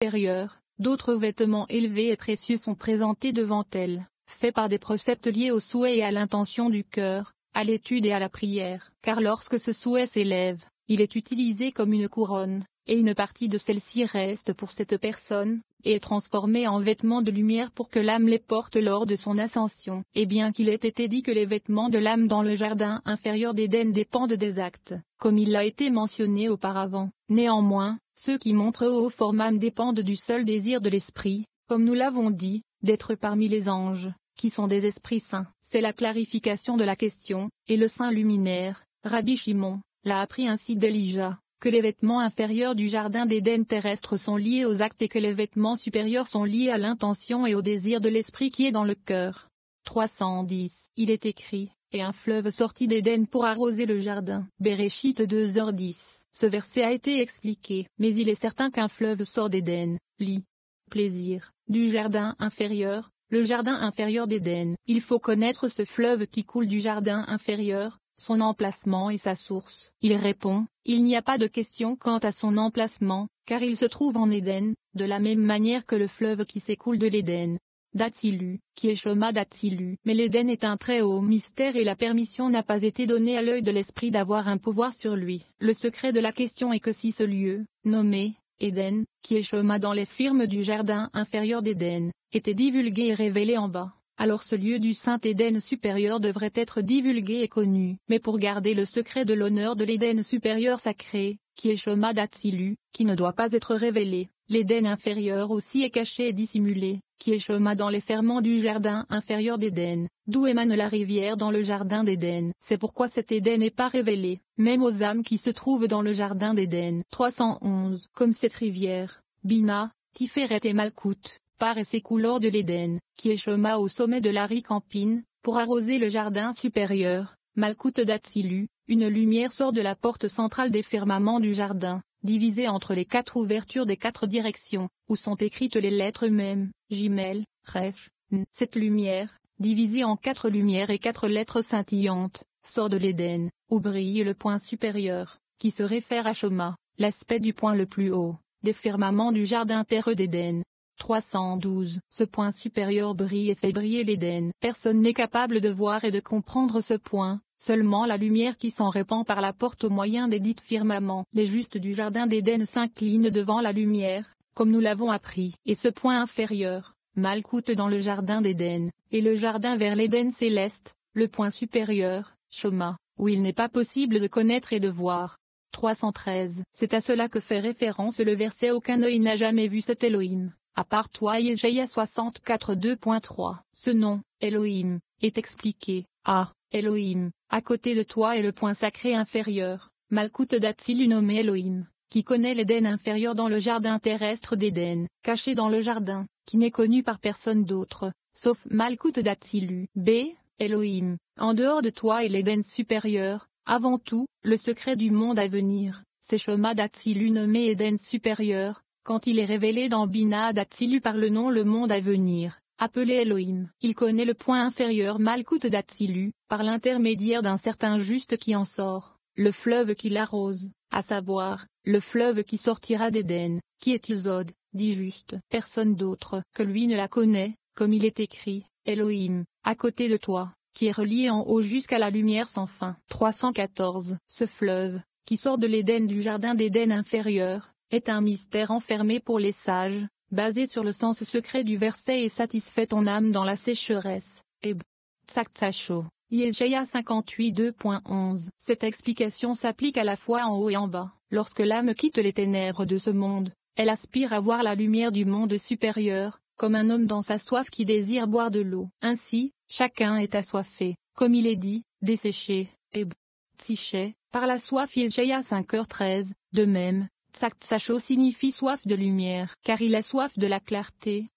supérieure, d'autres vêtements élevés et précieux sont présentés devant elle, faits par des préceptes liés au souhait et à l'intention du cœur, à l'étude et à la prière. Car lorsque ce souhait s'élève, il est utilisé comme une couronne, et une partie de celle-ci reste pour cette personne, et est transformée en vêtements de lumière pour que l'âme les porte lors de son ascension. Et bien qu'il ait été dit que les vêtements de l'âme dans le jardin inférieur d'Éden dépendent des actes, comme il l'a été mentionné auparavant, néanmoins, ceux qui montrent haut forme âme dépendent du seul désir de l'esprit, comme nous l'avons dit, d'être parmi les anges, qui sont des esprits saints. C'est la clarification de la question, et le saint luminaire, Rabbi Shimon, l'a appris ainsi d'Elijah, que les vêtements inférieurs du jardin d'Éden terrestre sont liés aux actes et que les vêtements supérieurs sont liés à l'intention et au désir de l'esprit qui est dans le cœur. 310. Il est écrit, et un fleuve sortit d'Éden pour arroser le jardin. Béréchit 2h10. Ce verset a été expliqué, mais il est certain qu'un fleuve sort d'Éden, plaisir, du jardin inférieur, le jardin inférieur d'Éden. Il faut connaître ce fleuve qui coule du jardin inférieur, son emplacement et sa source. Il répond, il n'y a pas de question quant à son emplacement, car il se trouve en Éden, de la même manière que le fleuve qui s'écoule de l'Éden. D'Atsilu, qui est Shoma d'Atsilu. Mais l'Éden est un très haut mystère et la permission n'a pas été donnée à l'œil de l'esprit d'avoir un pouvoir sur lui. Le secret de la question est que si ce lieu, nommé Éden, qui est Shoma dans les firmes du jardin inférieur d'Éden, était divulgué et révélé en bas, alors ce lieu du Saint Éden supérieur devrait être divulgué et connu. Mais pour garder le secret de l'honneur de l'Éden supérieur sacré, qui est Shoma d'Atsilu, qui ne doit pas être révélé, l'Éden inférieur aussi est caché et dissimulé, qui est Shoma dans les ferments du jardin inférieur d'Éden, d'où émane la rivière dans le jardin d'Éden. C'est pourquoi cet Éden n'est pas révélé, même aux âmes qui se trouvent dans le jardin d'Éden. 311. Comme cette rivière, Bina, Tiferet et Malkout, part et s'écoule hors de l'Éden, qui est Shoma au sommet de l'Ari-Campine, pour arroser le jardin supérieur, Malkout d'Atsilu, une lumière sort de la porte centrale des firmaments du jardin, divisée entre les 4 ouvertures des 4 directions, où sont écrites les lettres mêmes, Jimel, Ref, N. Cette lumière, divisée en 4 lumières et 4 lettres scintillantes, sort de l'Éden, où brille le point supérieur, qui se réfère à Shoma, l'aspect du point le plus haut, des firmaments du jardin terreux d'Éden. 312. Ce point supérieur brille et fait briller l'Éden. Personne n'est capable de voir et de comprendre ce point, seulement la lumière qui s'en répand par la porte au moyen des dites firmaments. Les justes du jardin d'Éden s'inclinent devant la lumière, comme nous l'avons appris. Et ce point inférieur, Malkout dans le jardin d'Éden, et le jardin vers l'Éden céleste, le point supérieur, Shoma, où il n'est pas possible de connaître et de voir. 313. C'est à cela que fait référence le verset « Aucun œil n'a jamais vu cet Elohim ». À part toi Yeshaïa 64 2.3. Ce nom, Elohim, est expliqué, Elohim, à côté de toi est le point sacré inférieur, Malkout d'Atsilu nommé Elohim, qui connaît l'Éden inférieur dans le jardin terrestre d'Éden, caché dans le jardin, qui n'est connu par personne d'autre, sauf Malkout d'Atsilu. B. Elohim, en dehors de toi est l'Éden supérieur, avant tout, le secret du monde à venir, c'est Shoma d'Atsilu nommé Éden supérieur, quand il est révélé dans Bina d'Atsilu par le nom le monde à venir, appelé Elohim. Il connaît le point inférieur Malkout d'Atsilu, par l'intermédiaire d'un certain juste qui en sort, le fleuve qui l'arrose, à savoir, le fleuve qui sortira d'Éden, qui est Yesod, dit juste. Personne d'autre que lui ne la connaît, comme il est écrit, Elohim, à côté de toi, qui est relié en haut jusqu'à la lumière sans fin. 314. Ce fleuve, qui sort de l'Éden du jardin d'Éden inférieur, est un mystère enfermé pour les sages, basé sur le sens secret du verset et satisfait ton âme dans la sécheresse. Tsaktsasho, Yeshaïa 58 2.11. Cette explication s'applique à la fois en haut et en bas. Lorsque l'âme quitte les ténèbres de ce monde, elle aspire à voir la lumière du monde supérieur, comme un homme dans sa soif qui désire boire de l'eau. Ainsi, chacun est assoiffé, comme il est dit, desséché, Tsiché, par la soif Yeshaïa 5h13, de même. Tsaktsasho signifie soif de lumière, car il a soif de la clarté,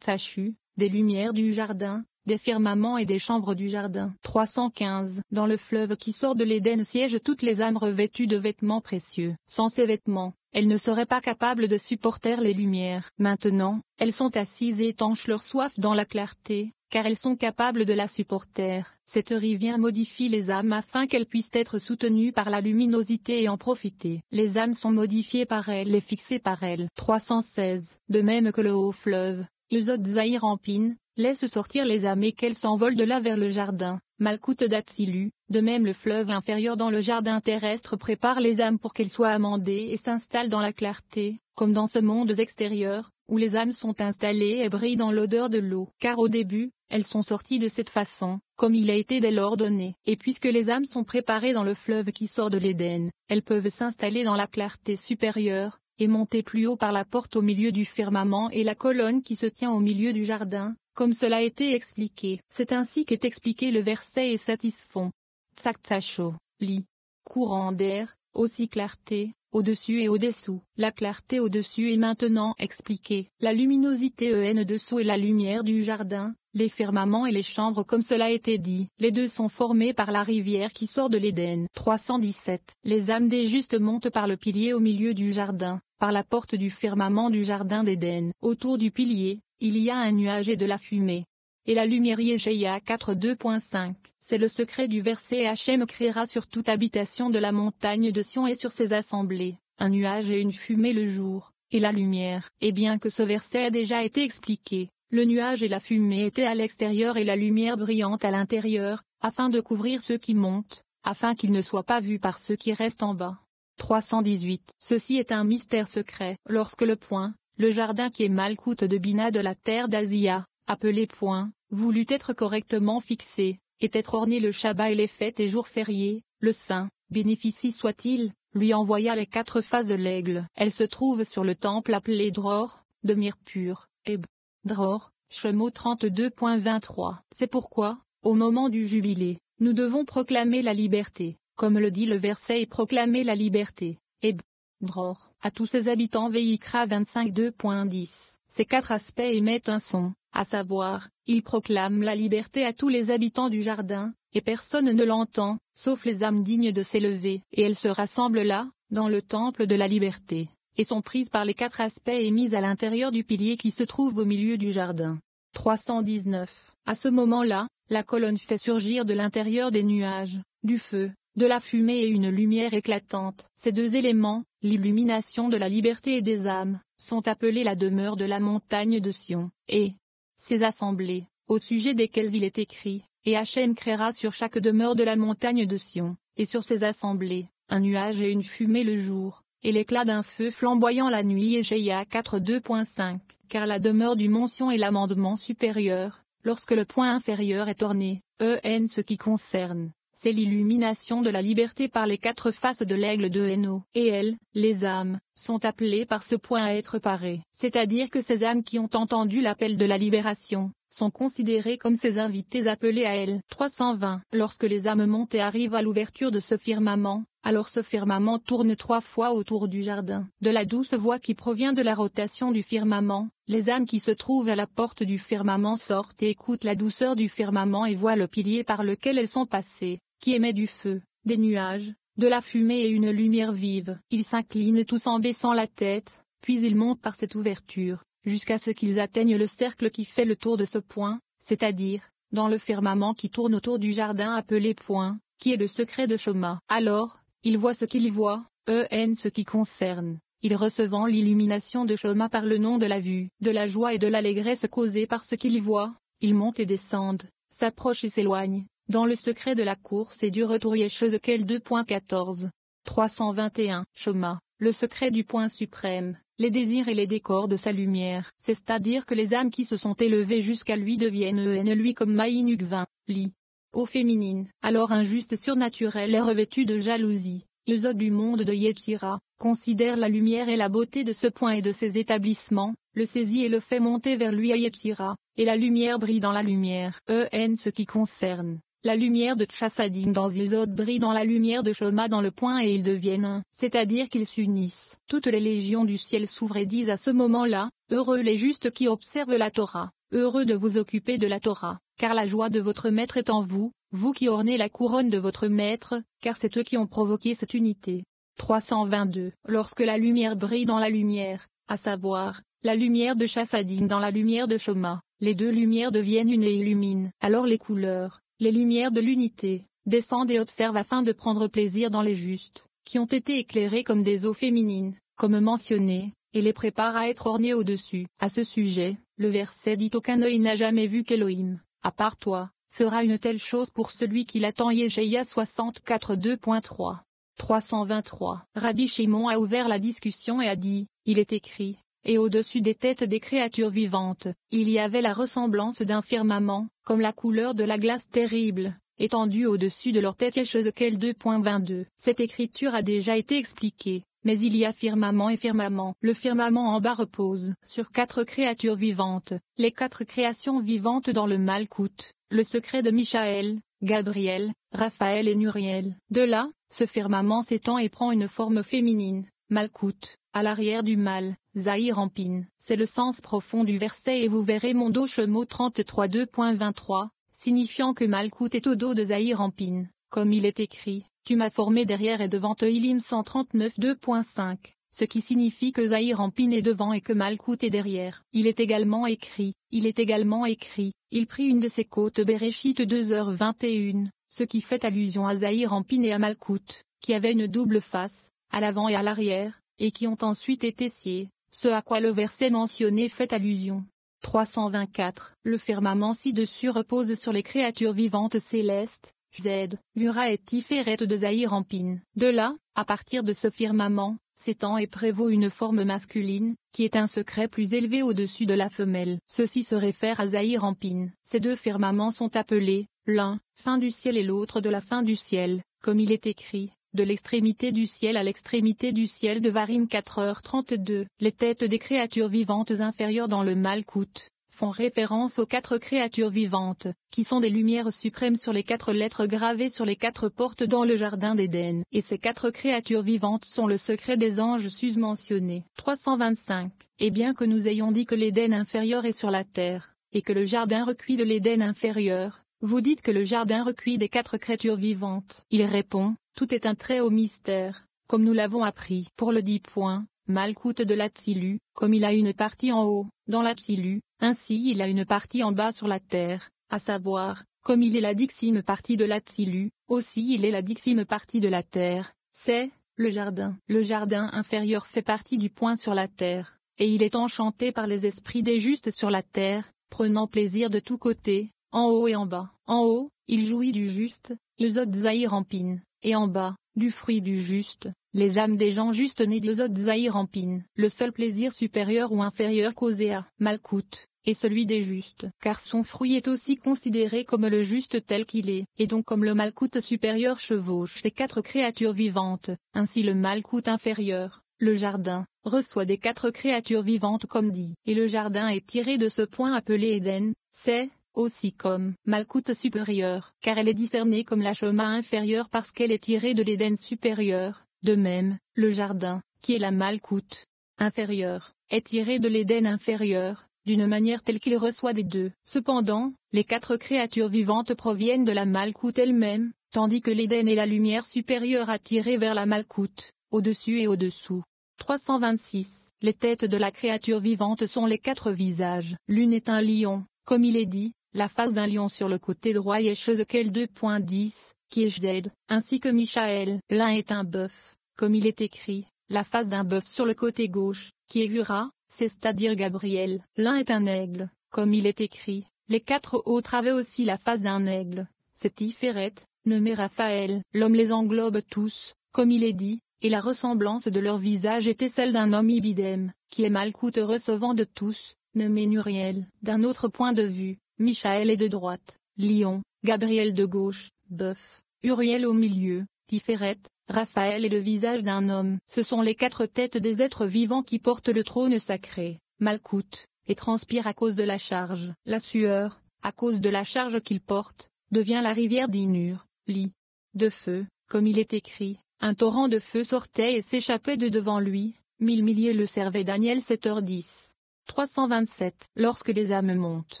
Tsachu, des lumières du jardin, des firmaments et des chambres du jardin. 315. Dans le fleuve qui sort de l'Éden siègent toutes les âmes revêtues de vêtements précieux. Sans ces vêtements, elles ne seraient pas capables de supporter les lumières. Maintenant, elles sont assises et étanchent leur soif dans la clarté, car elles sont capables de la supporter. Cette rivière modifie les âmes afin qu'elles puissent être soutenues par la luminosité et en profiter. Les âmes sont modifiées par elle et fixées par elle. 316. De même que le haut fleuve, Ilzod Zahir Rampin, laisse sortir les âmes et qu'elles s'envolent de là vers le jardin, Malkout d'Atsilu, de même le fleuve inférieur dans le jardin terrestre prépare les âmes pour qu'elles soient amendées et s'installent dans la clarté, comme dans ce monde extérieur, où les âmes sont installées et brillent dans l'odeur de l'eau. Car au début, elles sont sorties de cette façon, comme il a été dès lors donné. Et puisque les âmes sont préparées dans le fleuve qui sort de l'Éden, elles peuvent s'installer dans la clarté supérieure, et monter plus haut par la porte au milieu du firmament et la colonne qui se tient au milieu du jardin, comme cela a été expliqué. C'est ainsi qu'est expliqué le verset et satisfont. Tsaktsasho, li. Courant d'air, aussi clarté, au-dessus et au-dessous. La clarté au-dessus est maintenant expliquée. La luminosité dessous et la lumière du jardin, les firmaments et les chambres comme cela a été dit. Les deux sont formés par la rivière qui sort de l'Éden. 317. Les âmes des justes montent par le pilier au milieu du jardin, par la porte du firmament du jardin d'Éden. Autour du pilier, il y a un nuage et de la fumée. Et la lumière Yeshaïa 4:2.5. C'est le secret du verset Hachem créera sur toute habitation de la montagne de Sion et sur ses assemblées, un nuage et une fumée le jour, et la lumière. Et bien que ce verset a déjà été expliqué, le nuage et la fumée étaient à l'extérieur et la lumière brillante à l'intérieur, afin de couvrir ceux qui montent, afin qu'ils ne soient pas vus par ceux qui restent en bas. 318. Ceci est un mystère secret. Lorsque le point, le jardin qui est Malkout de Bina de la terre d'Asia, appelé point, voulut être correctement fixé, et être orné le Shabbat et les fêtes et jours fériés, le saint, bénéficie soit-il, lui envoya les 4 faces de l'aigle. Elle se trouve sur le temple appelé Dror, de myrrhe pure, et Dror, Shemo 32.23. C'est pourquoi, au moment du jubilé, nous devons proclamer la liberté, comme le dit le verset et proclamer la liberté, et Dror, à tous ses habitants Veikra 25.2.10. Ces 4 aspects émettent un son, à savoir, ils proclament la liberté à tous les habitants du jardin, et personne ne l'entend, sauf les âmes dignes de s'élever. Et elles se rassemblent là, dans le temple de la liberté, et sont prises par les 4 aspects et mises à l'intérieur du pilier qui se trouve au milieu du jardin. 319. À ce moment-là, la colonne fait surgir de l'intérieur des nuages, du feu, de la fumée et une lumière éclatante. Ces 2 éléments, l'illumination de la liberté et des âmes, sont appelés la demeure de la montagne de Sion, et ces assemblées, au sujet desquelles il est écrit, et Hachem créera sur chaque demeure de la montagne de Sion, et sur ces assemblées, un nuage et une fumée le jour, et l'éclat d'un feu flamboyant la nuit. Yeshaïa 4:2.5. Car la demeure du mont Sion est l'amendement supérieur, lorsque le point inférieur est orné, ce qui concerne, c'est l'illumination de la liberté par les 4 faces de l'aigle de Héno. Et elles, les âmes, sont appelées par ce point à être parées. C'est-à-dire que ces âmes qui ont entendu l'appel de la libération, sont considérées comme ces invités appelés à elles. 320. Lorsque les âmes montent et arrivent à l'ouverture de ce firmament, alors ce firmament tourne 3 fois autour du jardin. De la douce voix qui provient de la rotation du firmament, les âmes qui se trouvent à la porte du firmament sortent et écoutent la douceur du firmament et voient le pilier par lequel elles sont passées, qui émet du feu, des nuages, de la fumée et une lumière vive. Ils s'inclinent tous en baissant la tête, puis ils montent par cette ouverture, jusqu'à ce qu'ils atteignent le cercle qui fait le tour de ce point, c'est-à-dire, dans le firmament qui tourne autour du jardin appelé point, qui est le secret de Shoma. Alors, ils voient ce qu'ils voient, ce qui concerne, ils recevant l'illumination de Shoma par le nom de la vue, de la joie et de l'allégresse causée par ce qu'ils voient, ils montent et descendent, s'approchent et s'éloignent, dans le secret de la course et du retour. Yeshezel 2.14. 321. Shoma, le secret du point suprême, les désirs et les décors de sa lumière. C'est-à-dire que les âmes qui se sont élevées jusqu'à lui deviennent lui comme Maïnuk 20, li. Au féminine. Alors un juste surnaturel est revêtu de jalousie. Ilzod du monde de Yetzira, considère la lumière et la beauté de ce point et de ses établissements, le saisit et le fait monter vers lui à Yetzira, et la lumière brille dans la lumière. Ce qui concerne la lumière de Tchassadim dans Ilzod brille dans la lumière de Shoma dans le point et ils deviennent un, c'est-à-dire qu'ils s'unissent. Toutes les légions du ciel s'ouvrent et disent à ce moment-là, heureux les justes qui observent la Torah, heureux de vous occuper de la Torah, car la joie de votre maître est en vous, vous qui ornez la couronne de votre maître, car c'est eux qui ont provoqué cette unité. 322. Lorsque la lumière brille dans la lumière, à savoir, la lumière de Chassadim dans la lumière de Shoma, les deux lumières deviennent une et illuminent. Alors les couleurs, les lumières de l'unité, descendent et observent afin de prendre plaisir dans les justes, qui ont été éclairés comme des eaux féminines, comme mentionné, et les préparent à être ornés au-dessus. À ce sujet, le verset dit: aucun œil n'a jamais vu qu'Élohim, à part toi, fera une telle chose pour celui qui l'attend. Yeshaïa 64 2.3. 323. Rabbi Shimon a ouvert la discussion et a dit: il est écrit, et au-dessus des têtes des créatures vivantes, il y avait la ressemblance d'un firmament, comme la couleur de la glace terrible, étendue au-dessus de leur tête. Ézéchiel 2.22. Cette écriture a déjà été expliquée, mais il y a firmament et firmament. Le firmament en bas repose sur 4 créatures vivantes, les 4 créations vivantes dans le Malkout, le secret de Michaël, Gabriel, Raphaël et Nuriel. De là, ce firmament s'étend et prend une forme féminine, Malkout, à l'arrière du mal, Zahir Ampin. C'est le sens profond du verset et vous verrez mon dos Shemot 33 2.23, signifiant que Malkout est au dos de Zahir Ampin, comme il est écrit, tu m'as formé derrière et devant Tehillim 139 2.5, ce qui signifie que Zahir Ampin est devant et que Malkout est derrière. Il est également écrit, il prit une de ses côtes Bereshit 2h21, ce qui fait allusion à Zahir Ampin et à Malkout, qui avaient une double face, à l'avant et à l'arrière, et qui ont ensuite été sciés, ce à quoi le verset mentionné fait allusion. 324. Le firmament ci-dessus repose sur les créatures vivantes célestes, Z, Mura et Tiferet de Zahir Ampin. De là, à partir de ce firmament, s'étend et prévaut une forme masculine, qui est un secret plus élevé au-dessus de la femelle. Ceci se réfère à Zahir Ampin. Ces deux firmaments sont appelés, l'un, fin du ciel et l'autre de la fin du ciel, comme il est écrit, de l'extrémité du ciel à l'extrémité du ciel de Varim 4h32. Les têtes des créatures vivantes inférieures dans le Malkout font référence aux 4 créatures vivantes, qui sont des lumières suprêmes sur les 4 lettres gravées sur les 4 portes dans le jardin d'Éden. Et ces 4 créatures vivantes sont le secret des anges sus-mentionnés. 325. Et bien que nous ayons dit que l'Éden inférieur est sur la terre, et que le jardin recuit de l'Éden inférieur, vous dites que le jardin recuit des 4 créatures vivantes. Il répond, tout est un très haut mystère, comme nous l'avons appris. Pour le 10 points, Malkout de l'Atsilu, comme il a une partie en haut, dans l'Atsilu, ainsi il a une partie en bas sur la terre, à savoir, comme il est la dixime partie de l'Atsilu, aussi il est la dixime partie de la terre, c'est, le jardin. Le jardin inférieur fait partie du point sur la terre, et il est enchanté par les esprits des justes sur la terre, prenant plaisir de tous côtés, en haut et en bas. En haut, il jouit du juste, Yesod Zahir Ampin, et en bas, du fruit du juste, les âmes des gens justes nés d'Yesod Zahir Ampin. Le seul plaisir supérieur ou inférieur causé à Malkout est celui des justes, car son fruit est aussi considéré comme le juste tel qu'il est, et donc comme le Malkout supérieur chevauche les 4 créatures vivantes. Ainsi le Malkout inférieur, le jardin, reçoit des 4 créatures vivantes comme dit, et le jardin est tiré de ce point appelé Éden, c'est aussi comme Malkout supérieur, car elle est discernée comme la Shoma inférieure parce qu'elle est tirée de l'Éden supérieur. De même, le jardin, qui est la Malkout inférieure, est tiré de l'Éden inférieur, d'une manière telle qu'il reçoit des deux. Cependant, les 4 créatures vivantes proviennent de la Malkout elle-même, tandis que l'Éden est la lumière supérieure attirée vers la Malkout, au-dessus et au-dessous. 326. Les têtes de la créature vivante sont les 4 visages. L'une est un lion, comme il est dit, la face d'un lion sur le côté droit Ézéchiel 2.10, qui est Jded, ainsi que Michaël. L'un est un bœuf, comme il est écrit, la face d'un bœuf sur le côté gauche, qui est Vura, c'est-à-dire Gabriel. L'un est un aigle, comme il est écrit, les 4 autres avaient aussi la face d'un aigle, c'est Tiferet, nommé Raphaël. L'homme les englobe tous, comme il est dit, et la ressemblance de leur visage était celle d'un homme ibidem, qui est Malkout recevant de tous, nommé Nuriel. D'un autre point de vue, Michaël est de droite, lion, Gabriel de gauche, bœuf, Uriel au milieu, Tiferet, Raphaël est le visage d'un homme. Ce sont les 4 têtes des êtres vivants qui portent le trône sacré, Malkout, et transpirent à cause de la charge. La sueur, à cause de la charge qu'ils portent, devient la rivière d'Inur, lit de feu, comme il est écrit, un torrent de feu sortait et s'échappait de devant lui, 1000 milliers le servaient. Daniel 7h10. 327. Lorsque les âmes montent,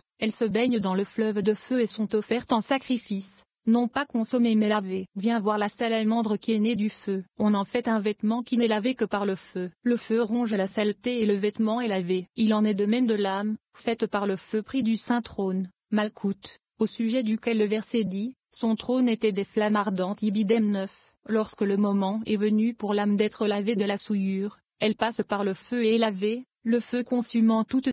elles se baignent dans le fleuve de feu et sont offertes en sacrifice, non pas consommée mais lavée. Viens voir la salamandre qui est née du feu. On en fait un vêtement qui n'est lavé que par le feu. Le feu ronge la saleté et le vêtement est lavé. Il en est de même de l'âme, faite par le feu pris du saint trône, Malkout, au sujet duquel le verset dit, son trône était des flammes ardentes. Ibidem 9. Lorsque le moment est venu pour l'âme d'être lavée de la souillure, elle passe par le feu et est lavée, le feu consumant toute